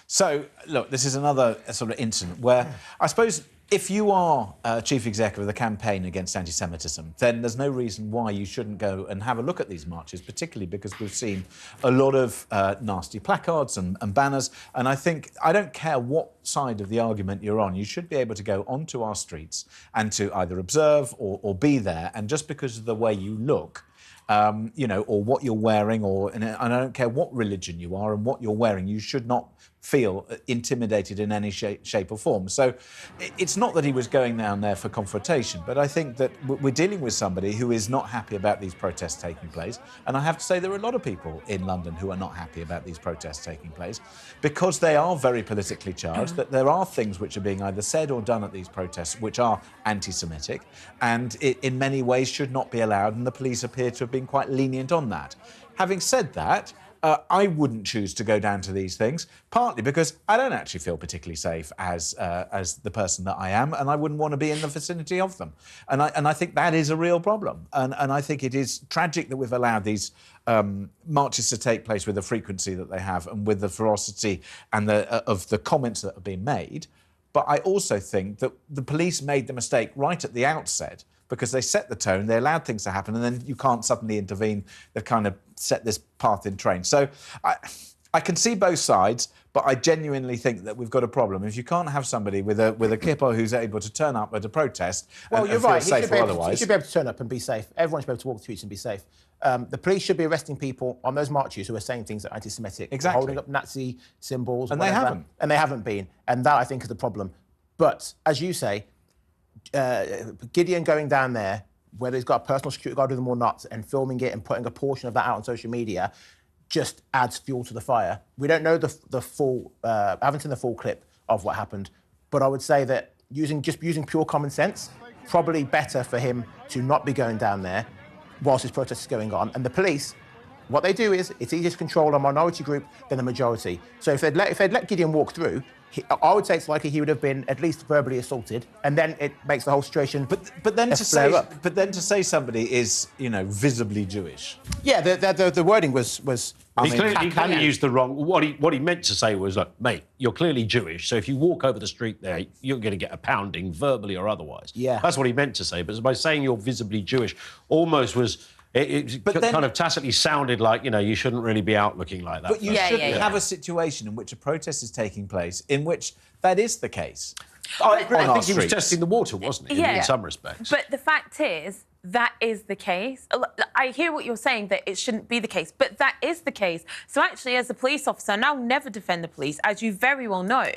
So, look, this is another sort of incident where I suppose if you are chief executive of the Campaign Against Antisemitism, then there's no reason why you shouldn't go and have a look at these marches, particularly because we've seen a lot of nasty placards and banners. And I think, I don't care what side of the argument you're on, you should be able to go onto our streets and to either observe or be there. And just because of the way you look, you know, or what you're wearing, and I don't care what religion you are and what you're wearing, you should not feel intimidated in any shape or form. So it's not that he was going down there for confrontation, but I think that we're dealing with somebody who is not happy about these protests taking place. And I have to say there are a lot of people in London who are not happy about these protests taking place because they are very politically charged, that there are things which are being either said or done at these protests which are anti-Semitic and in many ways should not be allowed, and the police appear to have been quite lenient on that. Having said that, I wouldn't choose to go down to these things, partly because I don't actually feel particularly safe as the person that I am, and I wouldn't want to be in the vicinity of them. And I think that is a real problem. And I think it is tragic that we've allowed these marches to take place with the frequency that they have and with the ferocity and of the comments that have been made. But I also think that the police made the mistake right at the outset because they set the tone, they allowed things to happen, and then you can't suddenly intervene. They've kind of set this path in train. So I can see both sides, but I genuinely think that we've got a problem. If you can't have somebody with a kippah who's able to turn up at a protest and feel safe or otherwise... He should be able to turn up and be safe. Everyone should be able to walk the streets and be safe. The police should be arresting people on those marches who are saying things that are anti-Semitic, exactly, holding up Nazi symbols, and whatever, they haven't. And they haven't been. And that, I think, is the problem. But, as you say, Gideon going down there, whether he's got a personal security guard with him or not, and filming it and putting a portion of that out on social media, just adds fuel to the fire. We don't know the full, I haven't seen the full clip of what happened, but I would say that using pure common sense, probably better for him to not be going down there whilst his protest is going on. And the police, what they do is, it's easier to control a minority group than the majority. So if they'd let Gideon walk through, I would say it's likely he would have been at least verbally assaulted, and then it makes the whole situation. But then to say somebody is, you know, visibly Jewish. Yeah, the wording was. He clearly used the wrong. What he meant to say was, like, mate, you're clearly Jewish, so if you walk over the street there, you're going to get a pounding, verbally or otherwise. Yeah, that's what he meant to say. But by saying you're visibly Jewish, almost was. It kind of tacitly sounded like, you know, you shouldn't really be out looking like that. But you shouldn't have a situation in which a protest is taking place in which that is the case. I think he was testing the water, wasn't he, in some respects? But the fact is, that is the case. I hear what you're saying, that it shouldn't be the case, but that is the case. So actually, as a police officer, and I'll never defend the police, as you very well know,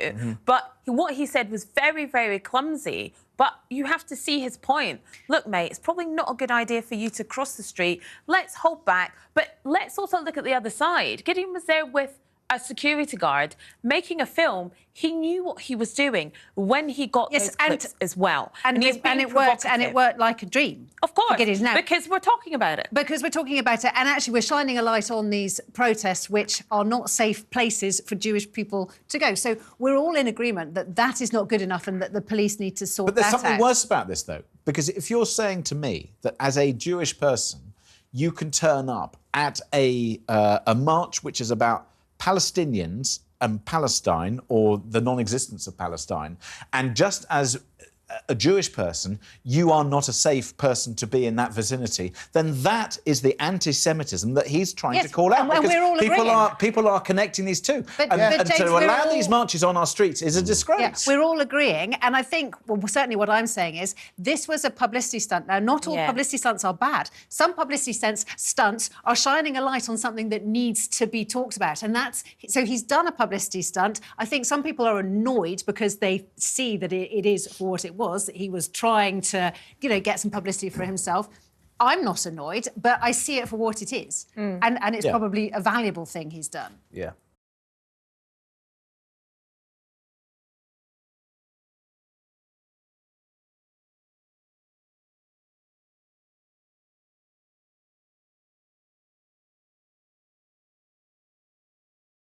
but what he said was very, very clumsy. But you have to see his point. Look, mate, it's probably not a good idea for you to cross the street. Let's hold back. But let's also look at the other side. Gideon was there with a security guard making a film. He knew what he was doing when he got those clips as well. And it worked like a dream. Of course, now, because we're talking about it. Because we're talking about it, and actually we're shining a light on these protests, which are not safe places for Jewish people to go. So we're all in agreement that that is not good enough and that the police need to sort that out. But there's something worse about this, though, because if you're saying to me that as a Jewish person, you can turn up at a march which is about Palestinians and Palestine, or the non-existence of Palestine, and just as a Jewish person, you are not a safe person to be in that vicinity, then that is the anti-Semitism that he's trying to call out. And we're all people are connecting these two. But to allow these marches on our streets is a disgrace. Yeah, we're all agreeing, and I think, well, certainly what I'm saying is, this was a publicity stunt. Now, not all publicity stunts are bad. Some publicity stunts are shining a light on something that needs to be talked about, and that's... So he's done a publicity stunt. I think some people are annoyed because they see that it is for what it was, that he was trying to, you know, get some publicity for himself. I'm not annoyed, but I see it for what it is. And it's probably a valuable thing he's done. Yeah.